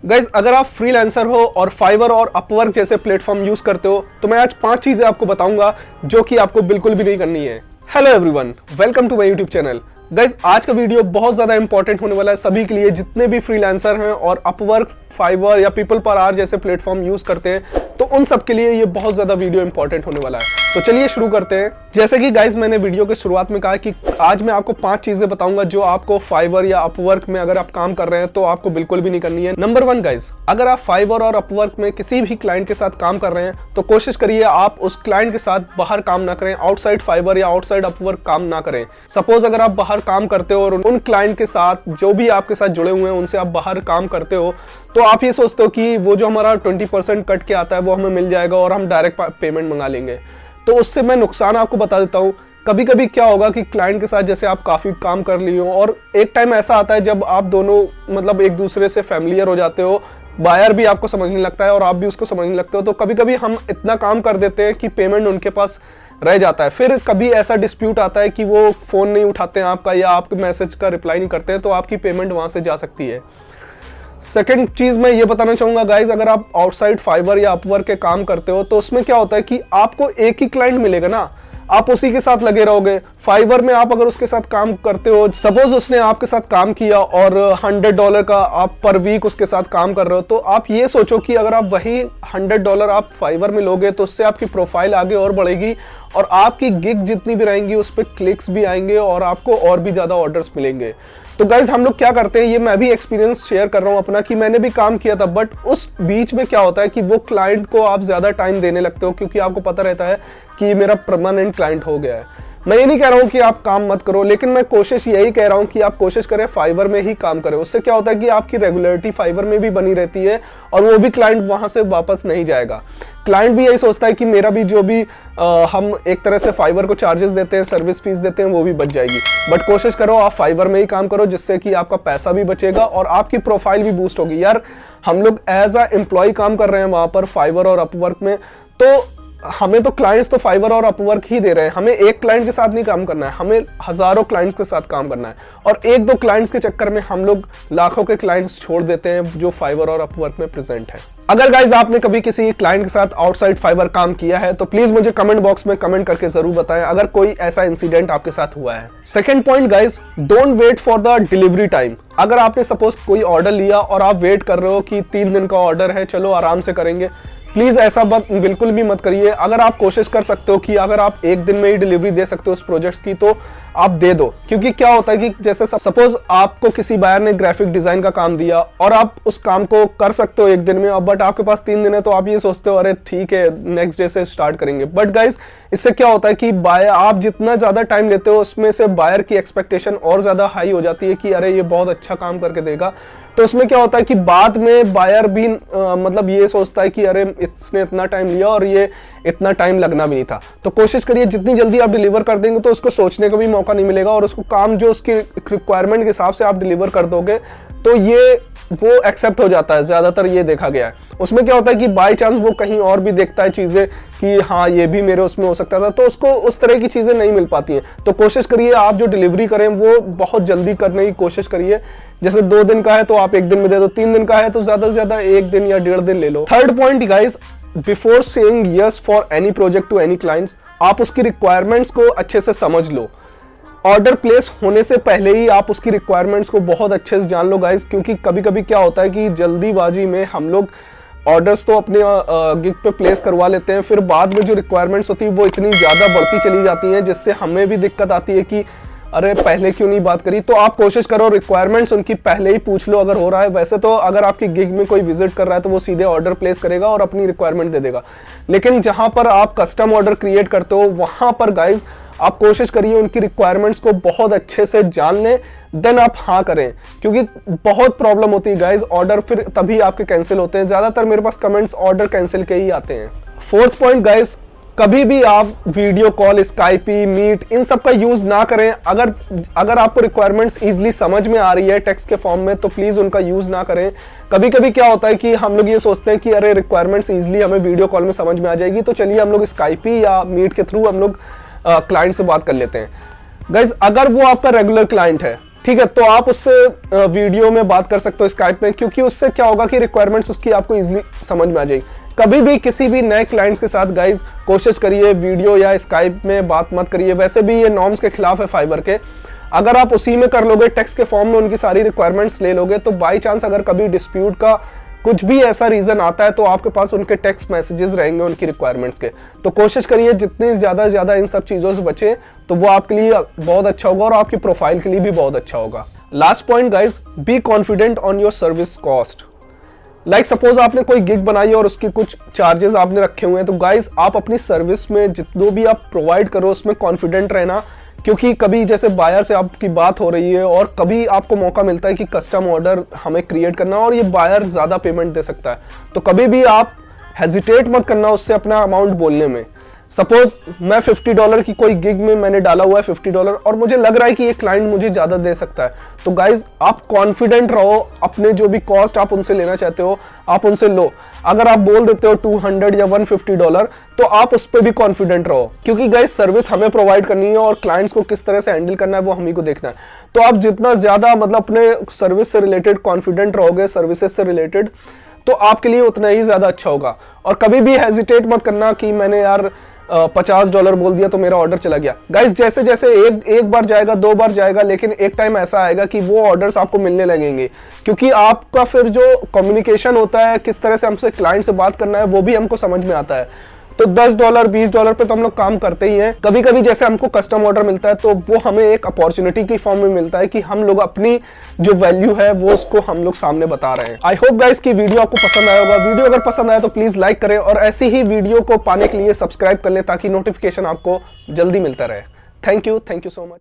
Guys अगर आप freelancer हो और फाइवर और अपवर्क जैसे प्लेटफॉर्म यूज करते हो तो मैं आज 5 चीजें आपको बताऊंगा जो कि आपको बिल्कुल भी नहीं करनी है। Hello everyone, welcome to my YouTube channel. Guys आज का वीडियो बहुत ज्यादा इंपॉर्टेंट होने वाला है सभी के लिए, जितने भी फ्रीलांसर हैं और अपवर्क, फाइवर या पीपल पर आवर जैसे प्लेटफॉर्म यूज करते हैं, तो उन सब के लिए ये बहुत ज्यादा वीडियो इंपॉर्टेंट होने वाला है। तो चलिए शुरू करते हैं। जैसे कि गाइज मैंने वीडियो के शुरुआत में कहा कि आज मैं आपको 5 चीजें बताऊंगा जो आपको फाइवर या अपवर्क में अगर आप काम कर रहे हैं तो आपको बिल्कुल भी नहीं करनी है। नंबर 1 गाइज, अगर आप फाइवर और अपवर्क में किसी भी क्लाइंट के साथ काम कर रहे हैं तो कोशिश करिए आप उस क्लाइंट के साथ बाहर काम ना करें, आउटसाइड फाइवर या आउटसाइड अपवर्क काम ना करें। सपोज अगर आप बाहर काम करते हो और उन क्लाइंट के साथ जो भी आपके साथ जुड़े हुए हैं उनसे आप बाहर काम करते हो तो आप ये सोचते हो कि वो जो हमारा 20% कट के आता है वो हमें मिल जाएगा और हम डायरेक्ट पेमेंट मंगा लेंगे। तो उससे मैं नुकसान आपको बता देता हूँ। कभी कभी क्या होगा कि क्लाइंट के साथ जैसे आप काफ़ी काम कर लिए हो और एक टाइम ऐसा आता है जब आप दोनों मतलब एक दूसरे से फैमिलियर हो जाते हो, बायर भी आपको समझने लगता है और आप भी उसको समझने लगते हो, तो कभी कभी हम इतना काम कर देते हैं कि पेमेंट उनके पास रह जाता है। फिर कभी ऐसा डिस्प्यूट आता है कि वो फ़ोन नहीं उठाते हैं आपका या आपके मैसेज का रिप्लाई नहीं करते हैं, तो आपकी पेमेंट वहाँ से जा सकती है। सेकेंड चीज मैं ये बताना चाहूंगा गाइज, अगर आप आउटसाइड फाइवर या अपवर्क के काम करते हो तो उसमें क्या होता है कि आपको एक ही क्लाइंट मिलेगा ना, आप उसी के साथ लगे रहोगे। फाइवर में आप अगर उसके साथ काम करते हो, सपोज उसने आपके साथ काम किया और $100 का आप पर वीक उसके साथ काम कर रहे हो, तो आप ये सोचो कि अगर आप वही $100 आप फाइवर में लोगे तो उससे आपकी प्रोफाइल आगे और बढ़ेगी और आपकी गिग जितनी भी रहेंगी उस पर क्लिक्स भी आएंगे और आपको और भी ज्यादा ऑर्डर्स मिलेंगे। तो गाइज हम लोग क्या करते हैं, ये मैं भी एक्सपीरियंस शेयर कर रहा हूँ अपना कि मैंने भी काम किया था, बट उस बीच में क्या होता है कि वो क्लाइंट को आप ज्यादा टाइम देने लगते हो क्योंकि आपको पता रहता है कि मेरा परमानेंट क्लाइंट हो गया है। मैं ये नहीं कह रहा हूँ कि आप काम मत करो, लेकिन मैं कोशिश यही कह रहा हूँ कि आप कोशिश करें फाइवर में ही काम करें। उससे क्या होता है कि आपकी रेगुलरिटी फाइवर में भी बनी रहती है और वो भी क्लाइंट वहां से वापस नहीं जाएगा। क्लाइंट भी यही सोचता है कि मेरा भी जो भी हम एक तरह से फाइवर को चार्जेस देते हैं, सर्विस फीस देते हैं, वो भी बच जाएगी। बट कोशिश करो आप फाइवर में ही काम करो, जिससे कि आपका पैसा भी बचेगा और आपकी प्रोफाइल भी बूस्ट होगी। यार हम लोग एज अ एम्प्लॉय काम कर रहे हैं वहां पर फाइवर और अपवर्क में, तो हमें तो क्लाइंट्स तो फाइवर और अपवर्क ही दे रहे हैं। हमें एक क्लाइंट के साथ नहीं काम करना है, हमें हजारों क्लाइंट्स के साथ काम करना है और एक दो क्लाइंट्स के चक्कर में हम लोग लाखों के क्लाइंट्स छोड़ देते हैं जो फाइवर और अपवर्क में प्रेजेंट है। अगर गाइज आपने कभी किसी क्लाइंट के साथ आउटसाइड फाइवर काम किया है तो प्लीज मुझे कमेंट बॉक्स में कमेंट करके जरूर बताएं अगर कोई ऐसा इंसिडेंट आपके साथ हुआ है। Second point guys, don't wait for the delivery time. अगर आपने सपोज कोई ऑर्डर लिया और आप वेट कर रहे हो कि 3 दिन का ऑर्डर है, चलो आराम से करेंगे, प्लीज ऐसा बिल्कुल भी मत करिए। अगर आप कोशिश कर सकते हो कि अगर आप एक दिन में ही डिलीवरी दे सकते हो उस प्रोजेक्ट्स की तो आप दे दो, क्योंकि क्या होता है कि जैसे सपोज आपको किसी बायर ने ग्राफिक डिजाइन का काम दिया और आप उस काम को कर सकते हो एक दिन में, बट आपके पास 3 दिन है, तो आप ये सोचते हो अरे ठीक है नेक्स्ट डे से स्टार्ट करेंगे। बट गाइज इससे क्या होता है कि बायर, आप जितना ज्यादा टाइम लेते हो उसमें से बायर की एक्सपेक्टेशन और ज्यादा हाई हो जाती है कि अरे ये बहुत अच्छा काम करके देगा। तो उसमें क्या होता है कि बाद में बायर भी मतलब ये सोचता है कि अरे इसने इतना टाइम लिया और ये इतना टाइम लगना भी नहीं था। तो कोशिश करिए जितनी जल्दी आप डिलीवर कर देंगे तो उसको सोचने का भी मौका नहीं मिलेगा और उसको काम जो उसकी रिक्वायरमेंट के हिसाब से आप डिलीवर कर दोगे तो ये वो एक्सेप्ट हो जाता है। ज्यादातर ये देखा गया है। उसमें क्या होता है कि बाय चांस वो कहीं और भी देखता है चीजें कि हाँ ये भी मेरे उसमें हो सकता था, तो उसको उस तरह की चीजें नहीं मिल पाती हैं। तो कोशिश करिए आप जो डिलीवरी करें वो बहुत जल्दी करने की कोशिश करिए। जैसे 2 दिन का है तो आप 1 दिन में दे दो, 3 दिन का है तो ज्यादा से ज्यादा 1 दिन या 1.5 दिन ले लो। Third point guys, before saying yes for any project to any clients, आप उसकी रिक्वायरमेंट्स को अच्छे से समझ लो। ऑर्डर प्लेस होने से पहले ही आप उसकी रिक्वायरमेंट्स को बहुत अच्छे से जान लो गाइस, क्योंकि कभी कभी क्या होता है कि जल्दीबाजी में हम लोग ऑर्डर्स तो अपने गिग पे प्लेस करवा लेते हैं, फिर बाद में जो रिक्वायरमेंट्स होती है वो इतनी ज़्यादा बढ़ती चली जाती हैं जिससे हमें भी दिक्कत आती है कि अरे पहले क्यों नहीं बात करी। तो आप कोशिश करो रिक्वायरमेंट्स उनकी पहले ही पूछ लो अगर हो रहा है। वैसे तो अगर आपकी गिग में कोई विजिट कर रहा है तो वो सीधे ऑर्डर प्लेस करेगा और अपनी रिक्वायरमेंट दे देगा, लेकिन जहां पर आप कस्टम ऑर्डर क्रिएट करते हो वहां पर गाइज आप कोशिश करिए उनकी रिक्वायरमेंट्स को बहुत अच्छे से जान लें, देन आप हाँ करें, क्योंकि बहुत प्रॉब्लम होती है गाइज। ऑर्डर फिर तभी आपके कैंसिल होते हैं। ज्यादातर मेरे पास कमेंट्स ऑर्डर कैंसिल के ही आते हैं। फोर्थ पॉइंट गाइज, कभी भी आप वीडियो कॉल, स्काइपी, मीट इन सब का यूज ना करें। अगर आपको रिक्वायरमेंट्स इजीली समझ में आ रही है टेक्स्ट के फॉर्म में तो प्लीज उनका यूज ना करें। कभी कभी क्या होता है कि हम लोग ये सोचते हैं कि अरे रिक्वायरमेंट्स इजीली हमें वीडियो कॉल में समझ में आ जाएगी, तो चलिए हम लोग स्काइपी या मीट के थ्रू हम लोग क्लाइंट से बात कर लेते हैं। गाइज अगर वो आपका रेगुलर क्लाइंट है ठीक है, तो आप उससे वीडियो में बात कर सकते हो स्काइप में, क्योंकि उससे क्या होगा कि रिक्वायरमेंट्स उसकी आपको इजीली समझ में आ जाएगी। कभी भी किसी भी नए क्लाइंट्स के साथ गाइज कोशिश करिए वीडियो या स्काइप में बात मत करिए। वैसे भी ये नॉर्म्स के खिलाफ है फाइवर के। अगर आप उसी में कर लोगे, टेक्स्ट के फॉर्म में उनकी सारी रिक्वायरमेंट्स ले लोगे, तो बाई चांस अगर कभी डिस्प्यूट का कुछ भी ऐसा रीजन आता है तो आपके पास उनके टेक्स्ट मैसेजेस रहेंगे उनकी रिक्वायरमेंट्स के। तो कोशिश करिए जितनी ज्यादा इन सब चीजों से बचे, तो वो आपके लिए बहुत अच्छा होगा और आपकी प्रोफाइल के लिए भी बहुत अच्छा होगा। Last point guys, be confident on your service cost. Like suppose आपने कोई गिग बनाई है और उसकी कुछ चार्जेस आपने रखे हुए हैं, तो गाइज आप अपनी सर्विस में जितना भी आप प्रोवाइड करो उसमें कॉन्फिडेंट रहना। क्योंकि कभी जैसे बायर से आपकी बात हो रही है और कभी आपको मौका मिलता है कि कस्टम ऑर्डर हमें क्रिएट करना और ये बायर ज़्यादा पेमेंट दे सकता है, तो कभी भी आप हेजिटेट मत करना उससे अपना अमाउंट बोलने में। सपोज मैं $50 की कोई गिग में मैंने डाला हुआ है $50 और मुझे लग रहा है कि ये क्लाइंट मुझे ज़्यादा दे सकता है, तो गाइज आप कॉन्फिडेंट रहो। अपने जो भी कॉस्ट आप उनसे लेना चाहते हो आप उनसे लो। अगर आप बोल देते हो $200 या $150, तो आप उस पर भी कॉन्फिडेंट रहो, क्योंकि गाइज सर्विस हमें प्रोवाइड करनी है और क्लाइंट्स को किस तरह से हैंडल करना है वो हम ही को देखना है। तो आप जितना ज़्यादा मतलब अपने सर्विस से रिलेटेड कॉन्फिडेंट रहोगे, सर्विसेज से रिलेटेड, तो आपके लिए उतना ही ज़्यादा अच्छा होगा। और कभी भी हेजिटेट मत करना कि मैंने यार $50 बोल दिया तो मेरा ऑर्डर चला गया। गाइज जैसे जैसे एक बार जाएगा, 2 बार जाएगा, लेकिन एक टाइम ऐसा आएगा कि वो ऑर्डर्स आपको मिलने लगेंगे, क्योंकि आपका फिर जो कम्युनिकेशन होता है, किस तरह से हमसे क्लाइंट से बात करना है, वो भी हमको समझ में आता है। तो $10 $20 पे तो हम लोग काम करते ही हैं। कभी कभी जैसे हमको कस्टम ऑर्डर मिलता है तो वो हमें एक अपॉर्चुनिटी की फॉर्म में मिलता है कि हम लोग अपनी जो वैल्यू है वो उसको हम लोग सामने बता रहे हैं। आई होप गाइस कि वीडियो आपको पसंद आया होगा। वीडियो अगर पसंद आया तो प्लीज लाइक करें और ऐसी ही वीडियो को पाने के लिए सब्सक्राइब कर लें ताकि नोटिफिकेशन आपको जल्दी मिलता रहे। Thank you so much.